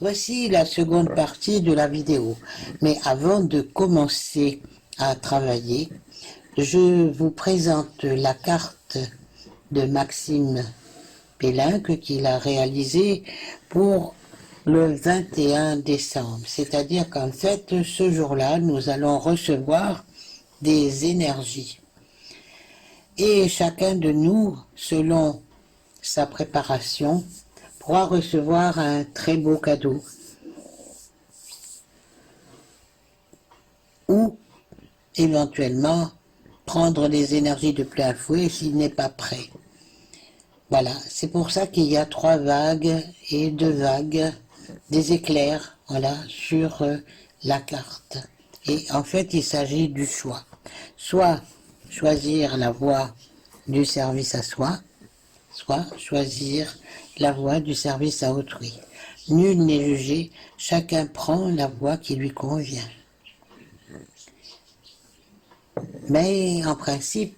Voici la seconde partie de la vidéo. Mais avant de commencer à travailler, je vous présente la carte de Maxime Pélinque qu'il a réalisée pour le 21 décembre. C'est-à-dire qu'en fait, ce jour-là, nous allons recevoir des énergies. Et chacun de nous, selon sa préparation, pourra recevoir un très beau cadeau. Ou éventuellement prendre les énergies de plein fouet s'il n'est pas prêt. Voilà, c'est pour ça qu'il y a 3 vagues et 2 vagues, des éclairs, voilà, sur la carte. Et en fait, il s'agit du choix. Soit choisir la voie du service à soi, soit choisir la voie du service à autrui. Nul n'est jugé, chacun prend la voie qui lui convient. Mais en principe,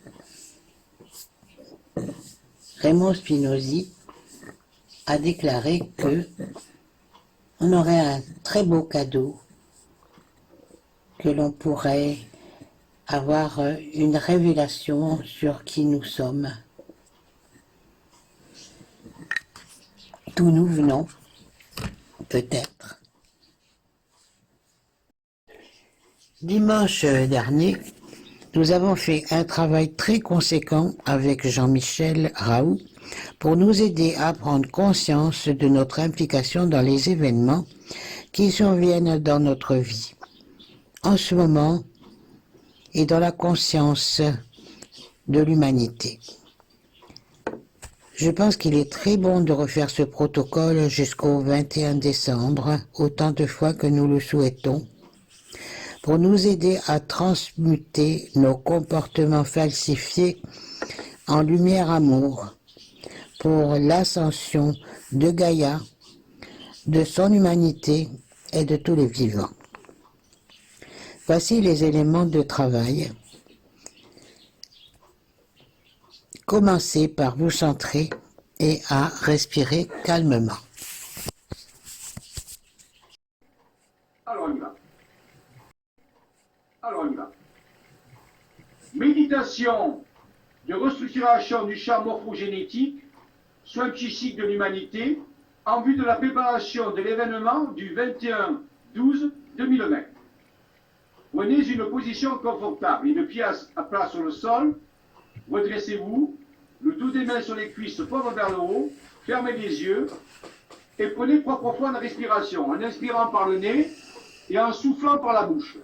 Raymond Spinozzi a déclaré que on aurait un très beau cadeau, que l'on pourrait avoir une révélation sur qui nous sommes, d'où nous venons, peut-être. Dimanche dernier, nous avons fait un travail très conséquent avec Jean-Michel Raoult pour nous aider à prendre conscience de notre implication dans les événements qui surviennent dans notre vie, en ce moment, et dans la conscience de l'humanité. Je pense qu'il est très bon de refaire ce protocole jusqu'au 21 décembre, autant de fois que nous le souhaitons, pour nous aider à transmuter nos comportements falsifiés en lumière amour, pour l'ascension de Gaïa, de son humanité et de tous les vivants. Voici les éléments de travail. Commencez par vous centrer et à respirer calmement. Alors on y va. Alors on y va. Méditation de restructuration du champ morphogénétique, soins psychiques de l'humanité, en vue de la préparation de l'événement du 21-12-2020. Prenez une position confortable, une pied à plat sur le sol, redressez-vous, le dos des mains sur les cuisses, paume vers le haut, fermez les yeux et prenez 3 profondes respirations, en inspirant par le nez et en soufflant par la bouche.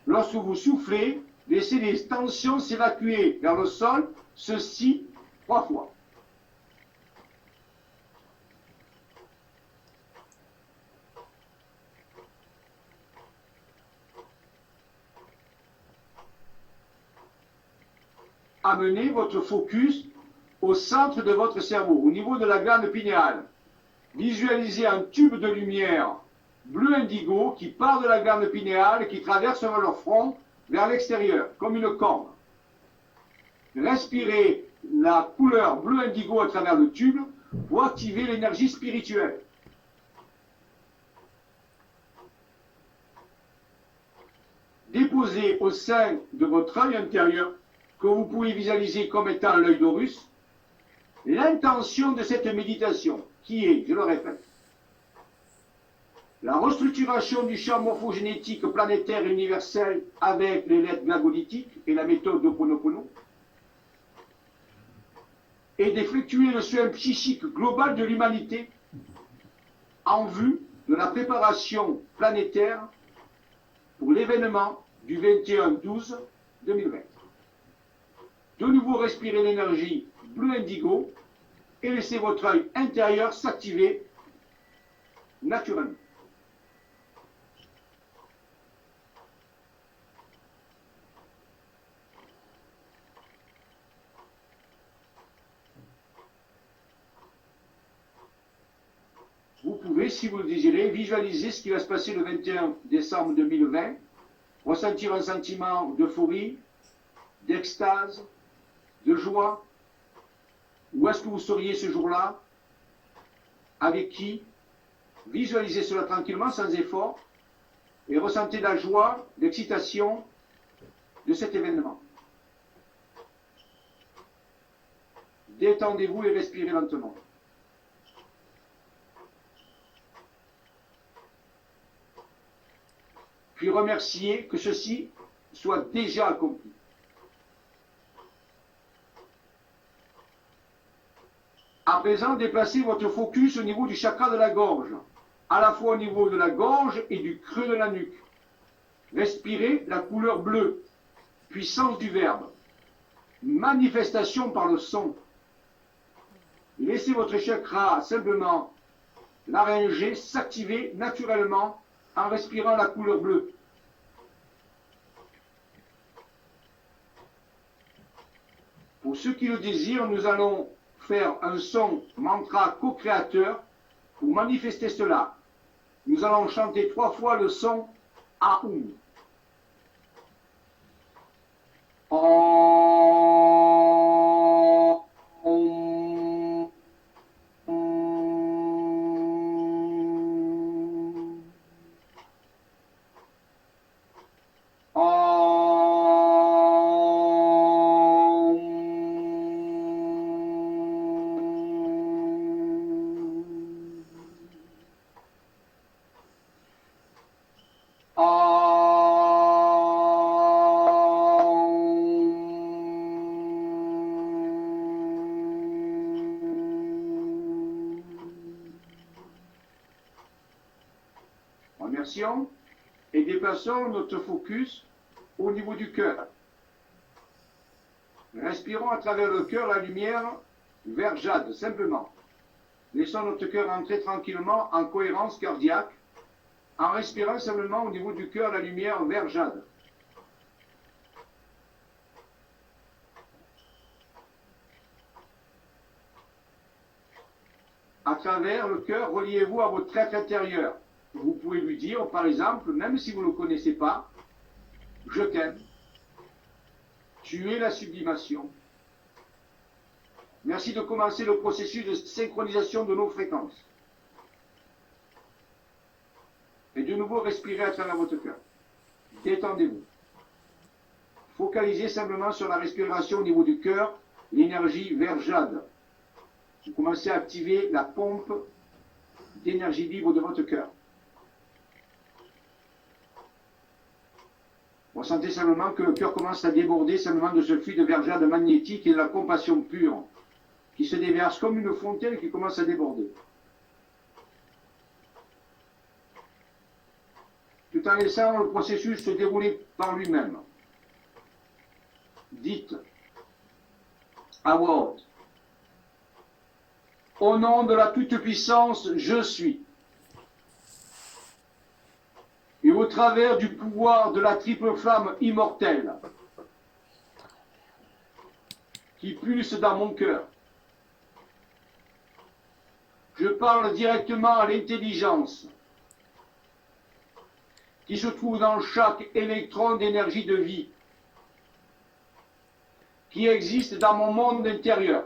Lorsque vous soufflez, laissez les tensions s'évacuer vers le sol, ceci 3 fois. Amenez votre focus au centre de votre cerveau, au niveau de la glande pinéale. Visualisez un tube de lumière bleu indigo qui part de la glande pinéale et qui traverse leur front vers l'extérieur, comme une corne. Respirez la couleur bleu indigo à travers le tube pour activer l'énergie spirituelle. Déposez au sein de votre œil intérieur, que vous pouvez visualiser comme étant l'œil d'Horus, l'intention de cette méditation, qui est, je le répète, la restructuration du champ morphogénétique planétaire et universel avec les lettres glagolithiques et la méthode d'Ho'oponopono, et d'effectuer le soin psychique global de l'humanité en vue de la préparation planétaire pour l'événement du 21-12-2020. De nouveau, respirez l'énergie bleu indigo et laissez votre œil intérieur s'activer naturellement. Vous pouvez, si vous le désirez, visualiser ce qui va se passer le 21 décembre 2020, ressentir un sentiment d'euphorie, d'extase, de joie. Où est-ce que vous seriez ce jour-là? Avec qui? Visualisez cela tranquillement, sans effort, et ressentez la joie, l'excitation de cet événement. Détendez-vous et respirez lentement. Puis remerciez que ceci soit déjà accompli. À présent, déplacez votre focus au niveau du chakra de la gorge, à la fois au niveau de la gorge et du creux de la nuque. Respirez la couleur bleue, puissance du verbe, manifestation par le son. Laissez votre chakra simplement laryngé s'activer naturellement en respirant la couleur bleue. Pour ceux qui le désirent, nous allons faire un son mantra co-créateur pour manifester cela. Nous allons chanter 3 fois le son Aum. Remercions et déplaçons notre focus au niveau du cœur. Respirons à travers le cœur la lumière vers jade, simplement. Laissons notre cœur entrer tranquillement en cohérence cardiaque, en respirant simplement au niveau du cœur la lumière vers jade. À travers le cœur, reliez-vous à votre être intérieur. Vous pouvez lui dire, par exemple, même si vous ne le connaissez pas, « Je t'aime, tu es la sublimation. Merci de commencer le processus de synchronisation de nos fréquences. » Et de nouveau, respirez à travers votre cœur. Détendez-vous. Focalisez simplement sur la respiration au niveau du cœur, l'énergie vers jade. Vous commencez à activer la pompe d'énergie libre de votre cœur. Ressentez simplement que le cœur commence à déborder simplement de ce fluide vers jade magnétique et de la compassion pure qui se déverse comme une fontaine qui commence à déborder. Tout en laissant le processus se dérouler par lui-même. Dites à voix haute, au nom de la toute-puissance, je suis. Et au travers du pouvoir de la triple flamme immortelle qui pulse dans mon cœur, je parle directement à l'intelligence qui se trouve dans chaque électron d'énergie de vie qui existe dans mon monde intérieur.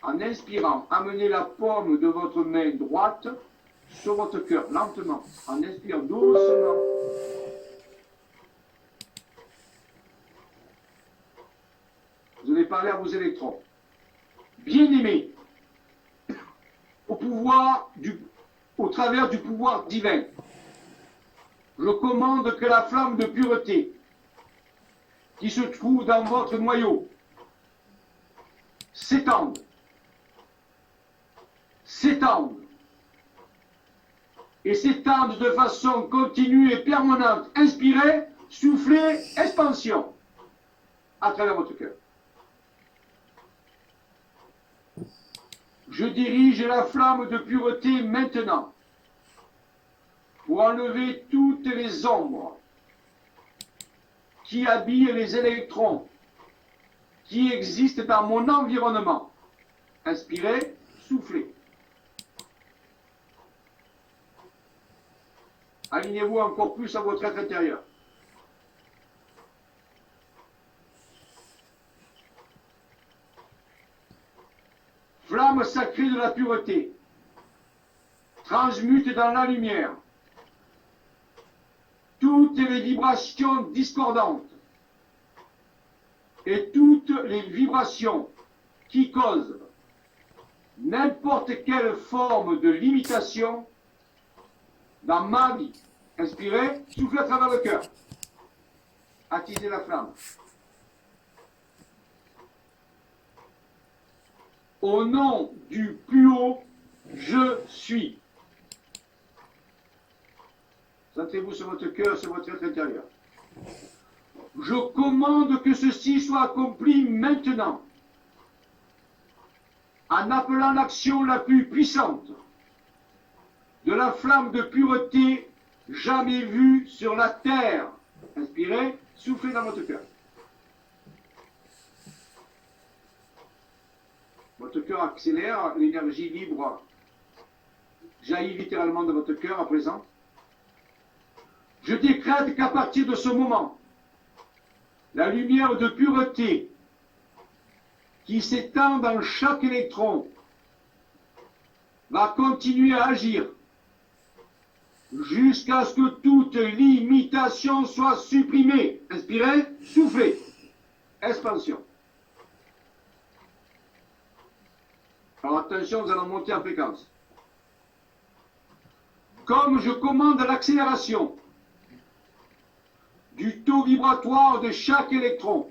En inspirant, amenez la paume de votre main droite sur votre cœur, lentement, en inspirant doucement. Vous allez parler à vos électrons. Bien-aimés, au travers du pouvoir divin, je commande que la flamme de pureté qui se trouve dans votre noyau s'étende, et s'étende de façon continue et permanente. Inspirez, soufflez, expansion à travers votre cœur. Je dirige la flamme de pureté maintenant pour enlever toutes les ombres qui habillent les électrons qui existent dans mon environnement. Inspirez, soufflez. Alignez-vous encore plus à votre être intérieur. Flamme sacrée de la pureté, transmute dans la lumière toutes les vibrations discordantes et toutes les vibrations qui causent n'importe quelle forme de limitation dans ma vie. Inspirez, soufflez à travers le cœur. Attisez la flamme. Au nom du plus haut, je suis. Centrez-vous sur votre cœur, sur votre être intérieur. Je commande que ceci soit accompli maintenant, en appelant l'action la plus puissante de la flamme de pureté jamais vue sur la terre. Inspirez, soufflez dans votre cœur. Votre cœur accélère, l'énergie libre jaillit littéralement de votre cœur à présent. Je décrète qu'à partir de ce moment, la lumière de pureté qui s'étend dans chaque électron va continuer à agir jusqu'à ce que toute limitation soit supprimée. Inspirez, soufflez. Expansion. Alors attention, nous allons monter en fréquence. Comme je commande l'accélération du taux vibratoire de chaque électron,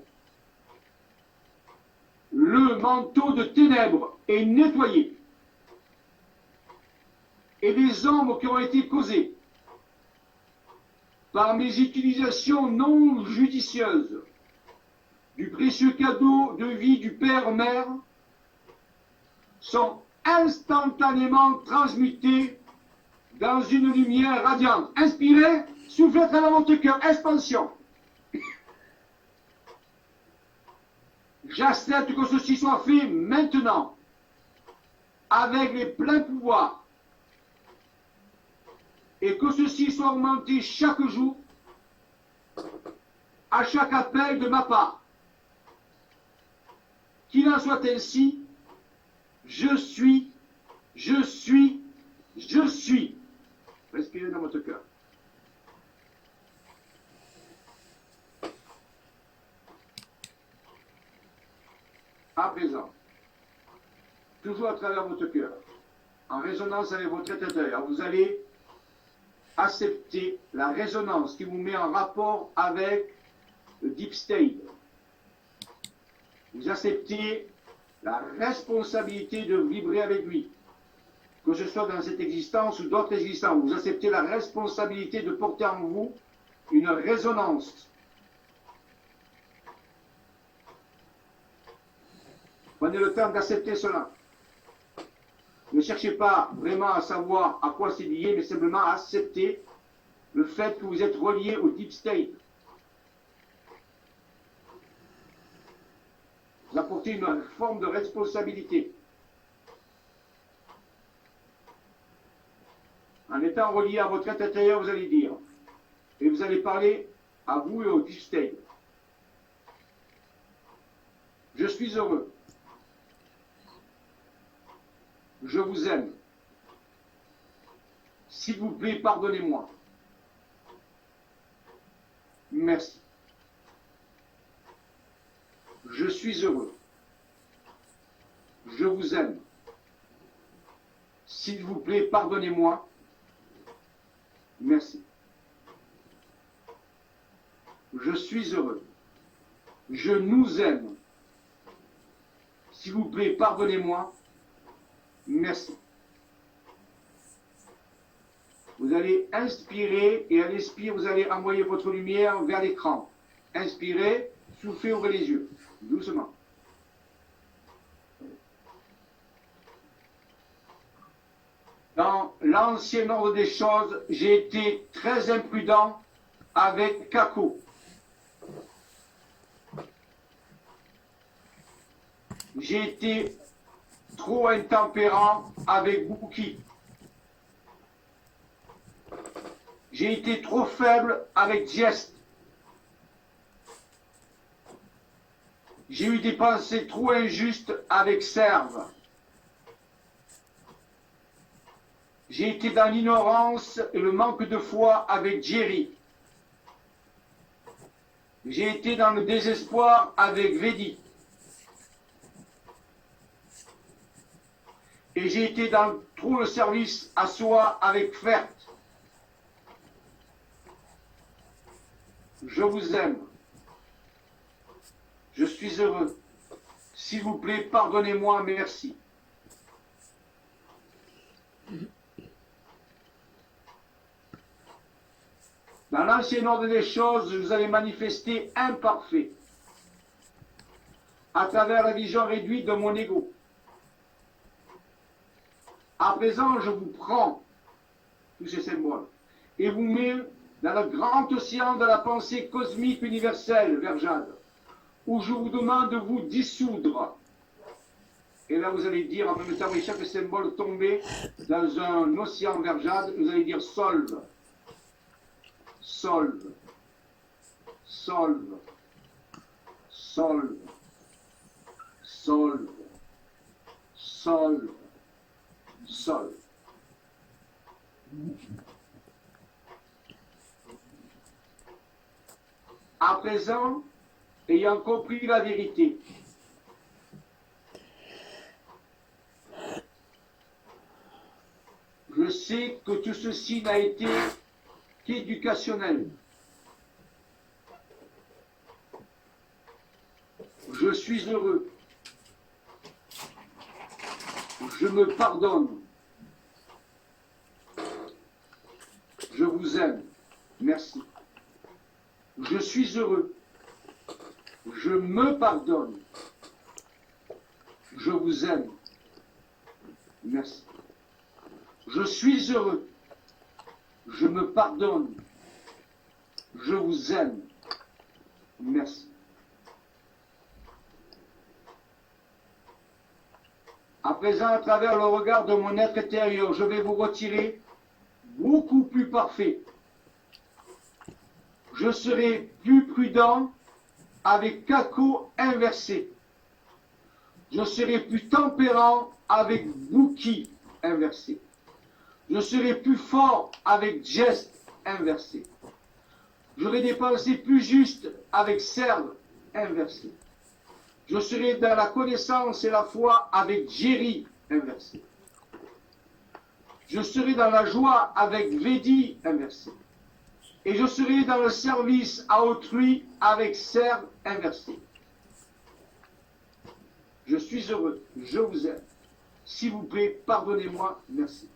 le manteau de ténèbres est nettoyé et les ombres qui ont été causées par mes utilisations non judicieuses du précieux cadeau de vie du Père-Mère sont instantanément transmutées dans une lumière radiante. Inspirez, soufflez à travers votre cœur, expansion. J'accepte que ceci soit fait maintenant, avec les pleins pouvoirs, et que ceci soit augmenté chaque jour, à chaque appel de ma part. Qu'il en soit ainsi, je suis, je suis, je suis. Respirez dans votre cœur. À présent, toujours à travers votre cœur, en résonance avec votre être intérieur, vous allez accepter la résonance qui vous met en rapport avec le Deep State. Vous acceptez la responsabilité de vibrer avec lui, que ce soit dans cette existence ou d'autres existences. Vous acceptez la responsabilité de porter en vous une résonance. Prenez le temps d'accepter cela. Ne cherchez pas vraiment à savoir à quoi c'est lié, mais simplement à accepter le fait que vous êtes relié au Deep State. Vous apportez une forme de responsabilité. En étant relié à votre être intérieur, vous allez dire, et vous allez parler à vous et au Deep State. Je suis heureux. Je vous aime. S'il vous plaît, pardonnez-moi. Merci. Je suis heureux. Je vous aime. S'il vous plaît, pardonnez-moi. Merci. Je suis heureux. Je nous aime. S'il vous plaît, pardonnez-moi. Merci. Vous allez inspirer et à l'expire, vous allez envoyer votre lumière vers l'écran. Inspirez, soufflez, ouvrez les yeux. Doucement. Dans l'ancien ordre des choses, j'ai été très imprudent avec Kako. J'ai été trop intempérant avec Bouki. J'ai été trop faible avec Diest. J'ai eu des pensées trop injustes avec Serve. J'ai été dans l'ignorance et le manque de foi avec Jerry. J'ai été dans le désespoir avec Vedi. Et j'ai été dans trop le service à soi avec Fert. Je vous aime. Je suis heureux. S'il vous plaît, pardonnez-moi, merci. Dans l'ancien ordre des choses, vous avez manifesté imparfait à travers la vision réduite de mon ego. À présent, je vous prends tous ces symboles et vous mets dans le grand océan de la pensée cosmique universelle, Verjade, où je vous demande de vous dissoudre. Et là, vous allez dire, en même temps, avec chaque symbole tombé dans un océan Verjade, vous allez dire solve. Solve, solve, solve, solve, solve, solve. À présent, ayant compris la vérité, je sais que tout ceci n'a été qu'éducationnel. Je suis heureux. Je me pardonne. Je vous aime. Merci. Je suis heureux. Je me pardonne. Je vous aime. Merci. Je suis heureux. Je me pardonne. Je vous aime. Merci. À présent, à travers le regard de mon être intérieur, je vais vous retirer beaucoup plus parfait. Je serai plus prudent avec Kako inversé. Je serai plus tempérant avec Buki inversé. Je serai plus fort avec Geste inversé. J'aurai des pensées plus justes avec Serve inversé. Je serai dans la connaissance et la foi avec Jerry inversé. Je serai dans la joie avec Vedi inversé. Et je serai dans le service à autrui avec Serve inversé. Je suis heureux, je vous aime. S'il vous plaît, pardonnez-moi, merci.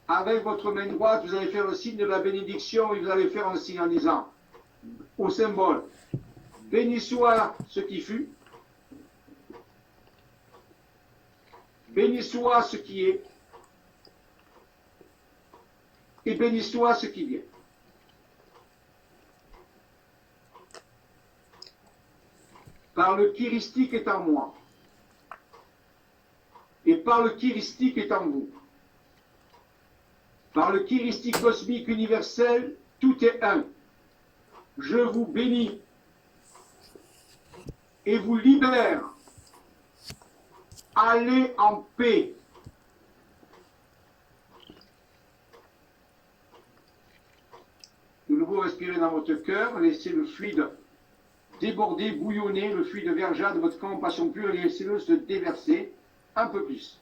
Avec votre main droite, vous allez faire le signe de la bénédiction et vous allez faire un signe en disant au symbole, béni soit ce qui fut, béni soit ce qui est, et béni soit ce qui vient. Par le chiristique est en moi, et par le chiristique est en vous. Par le chiristique cosmique universel, tout est un. Je vous bénis et vous libère. Allez en paix. De nouveau, respirez dans votre cœur, laissez le fluide déborder, bouillonner, le fluide Verjade de votre compassion pure, et laissez-le se déverser un peu plus.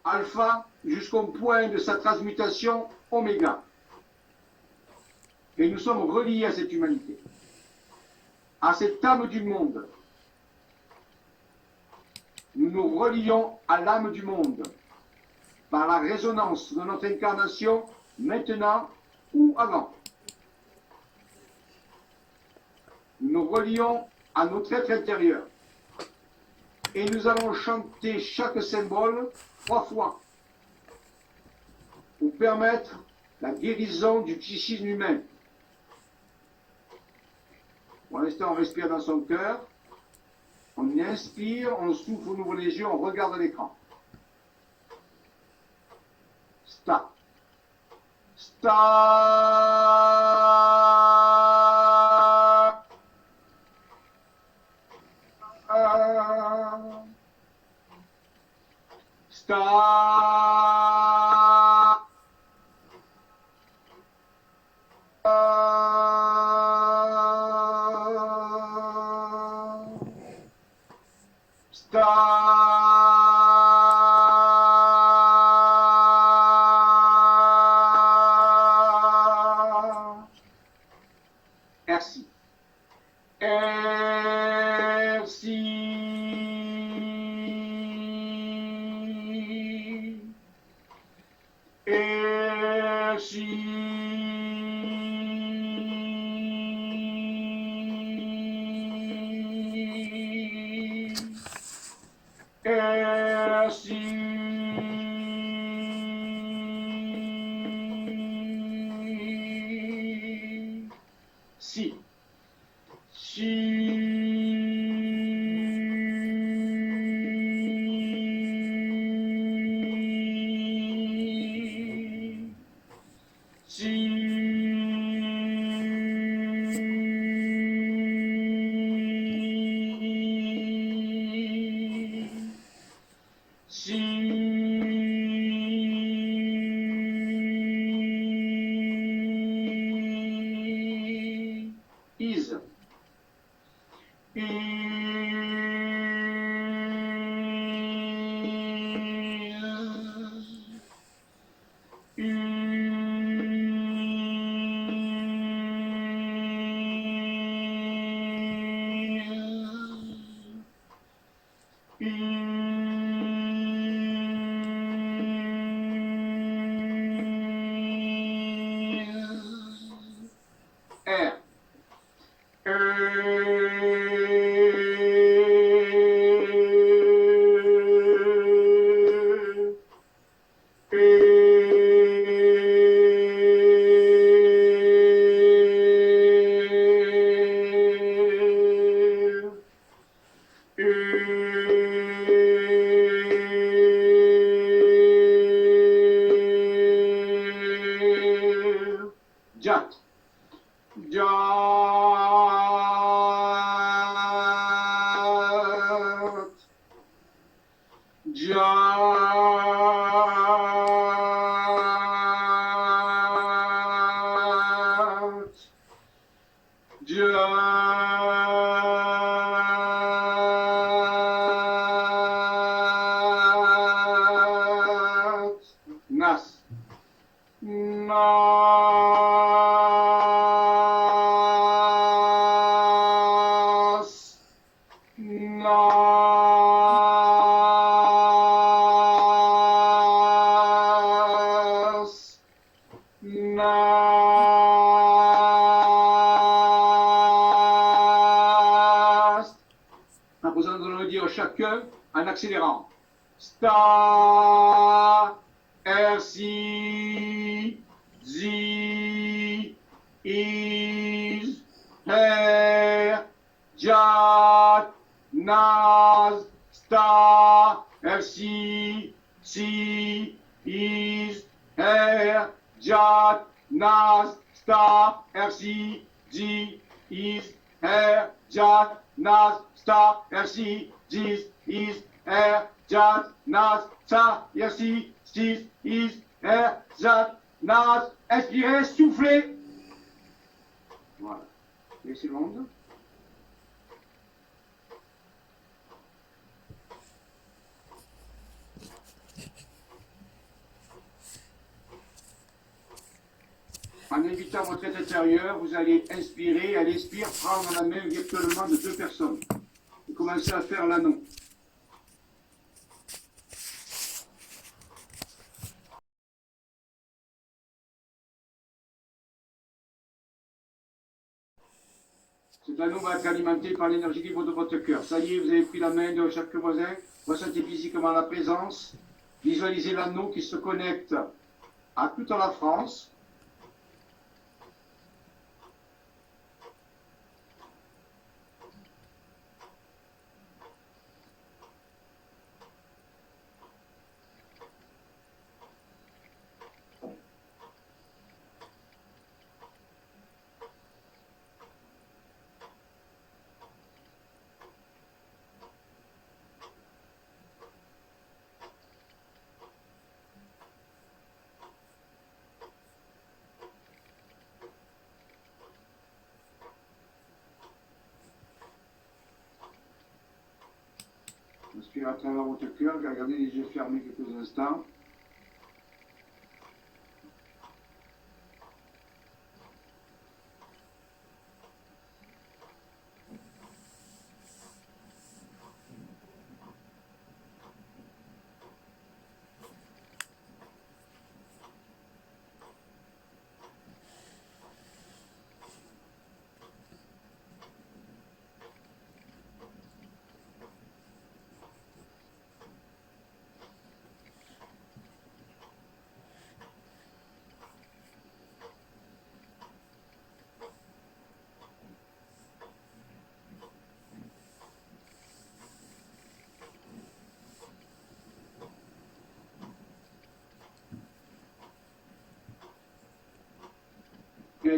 Alpha jusqu'au point de sa transmutation oméga. Et nous sommes reliés à cette humanité, à cette âme du monde. Nous nous relions à l'âme du monde par la résonance de notre incarnation maintenant ou avant. Nous nous relions à notre être intérieur. Et nous allons chanter chaque symbole 3 fois pour permettre la guérison du psychisme humain. Pour l'instant, on respire dans son cœur, on inspire, on souffle, on ouvre les yeux, on regarde l'écran. Stop. Star. Star. Star. Merci. Merci. Si. Is. R. Jat. Nas. Nas. Nas. Nas. En besoin de le dire chacun en accélérant. Star. RC. Z. Is. Hair. Jat. Nas. Star. RC. C. Is. Hair. Jat. Nas. Star. RC. G. Is. Hair. Jat. Nas. Star. RC. G. Is. Hair. Jat. Nas. Star. RC. G. Is. Hair. Jat. Nas. Inspirez, soufflez. Voilà. Laissez l'onde. En invitant votre tête intérieure, vous allez inspirer, à l'expire, prendre la main virtuellement de deux personnes. Et commencer à faire l'anneau. Cet anneau va être alimenté par l'énergie libre de votre cœur. Ça y est, vous avez pris la main de chaque voisin, ressentez physiquement la présence, visualisez l'anneau qui se connecte à toute la France. Inspirez à travers votre cœur, gardez les yeux fermés quelques instants.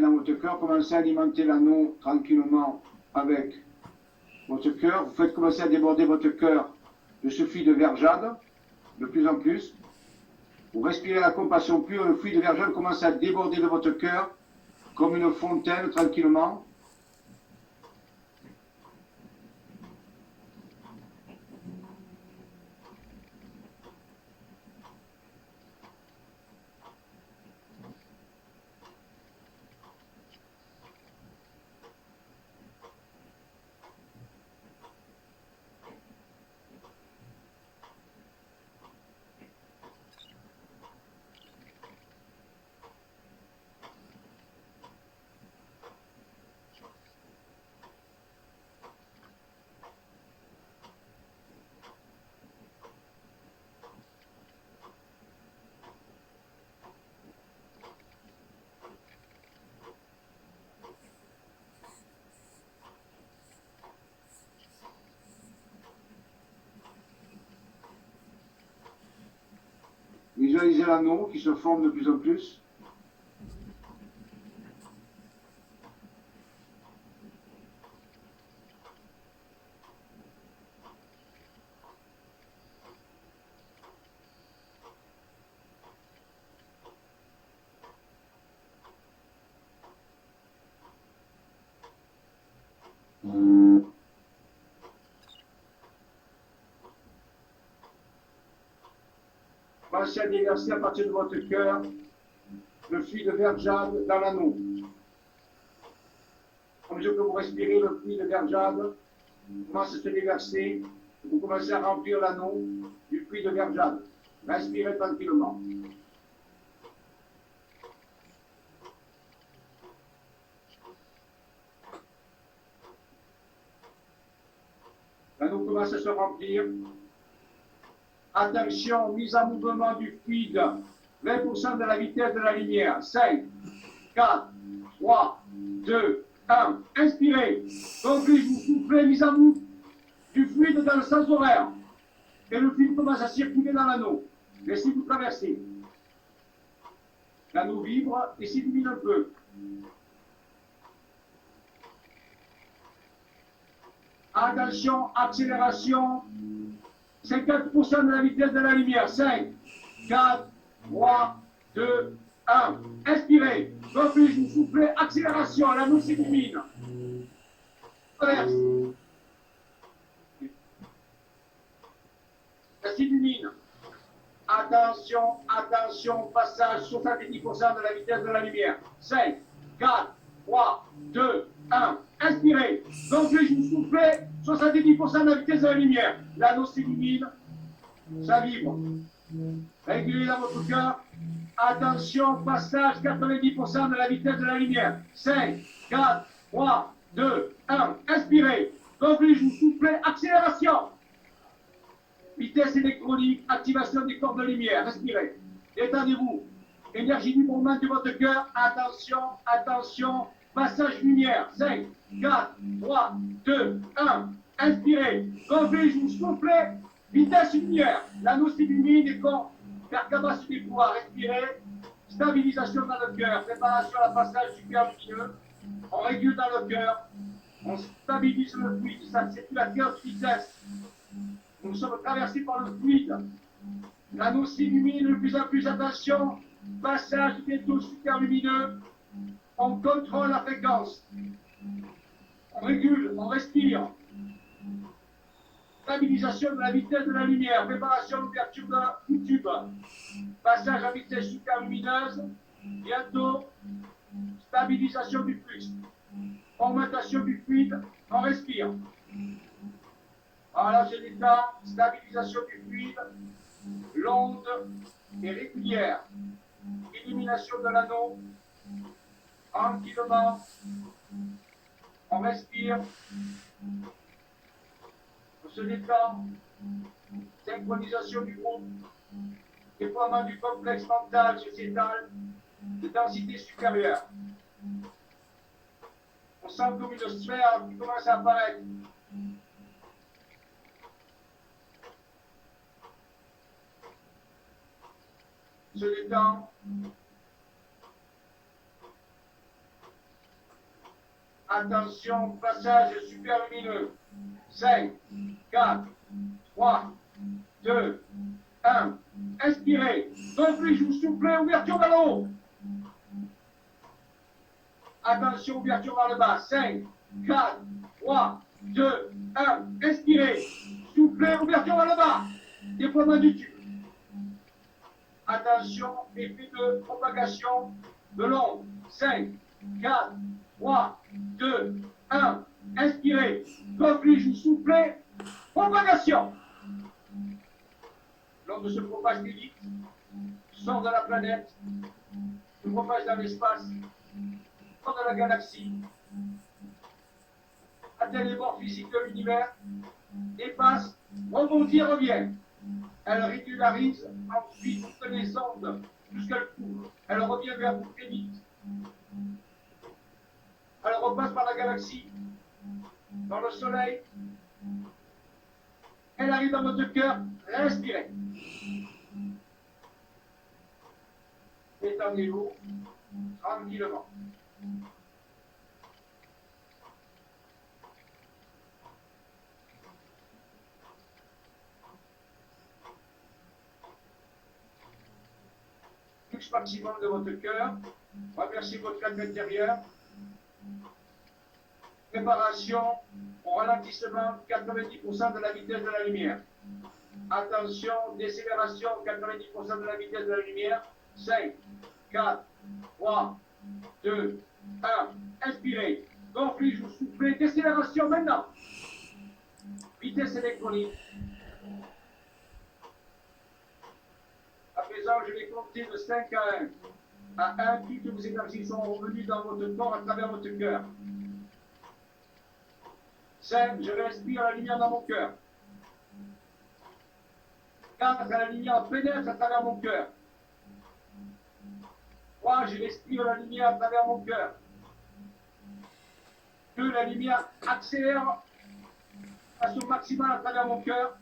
Dans votre cœur, commencez à alimenter l'anneau tranquillement avec votre cœur. Vous faites commencer à déborder votre cœur de ce fluide de verre jade, de plus en plus. Vous respirez la compassion pure, le fluide de verre jade commence à déborder de votre cœur comme une fontaine tranquillement. Visualisez l'anneau qui se forme de plus en plus. Commencez à déverser à partir de votre cœur le fluide de verre jade dans l'anneau. À mesure que vous respirez le fluide de verre jade, commence à se déverser. Vous commencez à remplir l'anneau du fluide de verre jade. Respirez tranquillement. L'anneau commence à se remplir. Attention, mise en mouvement du fluide. 20% de la vitesse de la lumière. 5, 4, 3, 2, 1. Inspirez. Donc, vous soufflez, mise en mouvement du fluide dans le sens horaire. Et le fluide commence à circuler dans l'anneau. Laissez-vous traverser. L'anneau vibre et s'illumine un peu. Attention, accélération. 50% de la vitesse de la lumière. 5, 4, 3, 2, 1. Inspirez. Refuge, vous soufflez. Accélération. L'anneau s'illumine. Traverse. Ça s'illumine. Attention, attention. Passage 70% de la vitesse de la lumière. 5, 4, 3, 2, 1. Inspirez. Refuge, vous soufflez. 70% de la vitesse de la lumière. L'anneau s'illumine, ça vibre. Régulez dans votre cœur. Attention, passage 90% de la vitesse de la lumière. 5, 4, 3, 2, 1. Inspirez. Refuge, vous soufflez. Accélération. Vitesse électronique, activation des corps de lumière. Respirez. Détendez-vous. Énergie du mouvement de votre cœur. Attention, attention. Passage lumière. 5, 4, 3, 2, 1. Inspirez. Refuge, vous soufflez. Vitesse lumière. L'anneau s'illumine et corps percabas du pouvoir. Respirez. Stabilisation dans le cœur. Préparation à la passage du cœur lumineux. On régule dans le cœur. On stabilise le fluide. Ça circule à 15 vitesse. Nous sommes traversés par le fluide. L'anneau s'illumine de plus en plus. Attention. Passage bientôt super lumineux. On contrôle la fréquence. On régule, on respire. Stabilisation de la vitesse de la lumière. Préparation d'ouverture du tube. Passage à vitesse superlumineuse. Bientôt. Stabilisation du flux. Augmentation du fluide. On respire. Voilà, je détends. Stabilisation du fluide. Longue et régulière. Élimination de l'anneau. Tranquillement. On respire. On se détend. Synchronisation du groupe. Déploiement du complexe mental sociétal de densité supérieure. On sent comme une sphère qui commence à apparaître. On se détend. Attention, passage super lumineux. 5, 4, 3, 2, 1. Inspirez. Gonflez, vous soufflez, ouverture vers le haut. Attention, ouverture vers le bas. 5, 4, 3, 2, 1. Inspirez. Soufflez, ouverture vers le bas. Déploiement du tube. Attention, effet de propagation de l'onde. 5, 4, 3, 2, 1. Inspirez. Gonflez, vous soufflez. Propagation. L'onde se propage plus vite, sort de la planète, se propage dans l'espace, sort de la galaxie, atteint les bords physiques de l'univers, dépasse, rebondit et revient. Elle régularise ensuite toutes les ondes jusqu'elle couvre. Elle revient vers vous très vite. Elle repasse par la galaxie, par le soleil. Elle arrive dans votre cœur, respirez. Étendez-vous tranquillement. Flux maximum de votre cœur. Remerciez votre calme intérieur. Préparation au ralentissement 90% de la vitesse de la lumière. Attention, décélération 90% de la vitesse de la lumière. 5, 4, 3, 2, 1. Inspirez. Gonflez, vous soufflez. Décélération maintenant. Vitesse électronique. À présent, je vais compter de 5 à 1. À 1, toutes vos énergies sont revenues dans votre corps à travers votre cœur. 5, je respire la lumière dans mon cœur. 4, la lumière pénètre à travers mon cœur. 3, je respire la lumière à travers mon cœur. 2, la lumière accélère à son maximum à travers mon cœur.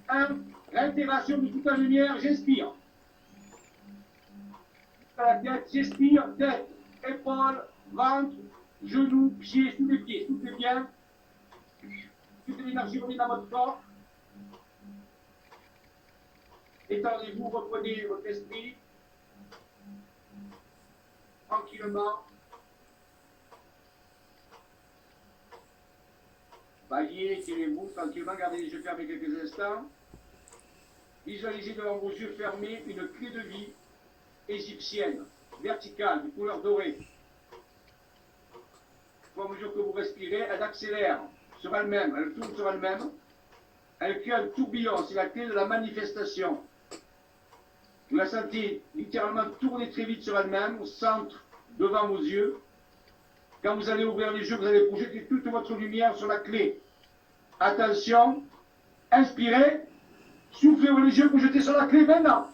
1, l'intégration de toute la lumière, j'expire. À la tête, j'expire, tête, épaules, ventre, genoux, pieds, sous les pieds, tout est bien. Toute l'énergie revient dans votre corps. Étendez-vous, reprenez votre esprit. Tranquillement. Baillez, tirez-vous tranquillement, gardez les yeux fermés quelques instants. Visualisez devant vos yeux fermés une clé de vie égyptienne, verticale, de couleur dorée. Au mesure que vous respirez, elle accélère sur elle-même, elle tourne sur elle-même. Elle crée un tourbillon, c'est la clé de la manifestation. Vous la sentez littéralement tourner très vite sur elle-même, au centre, devant vos yeux. Quand vous allez ouvrir les yeux, vous allez projeter toute votre lumière sur la clé. Attention, inspirez, soufflez les yeux, projetez sur la clé maintenant.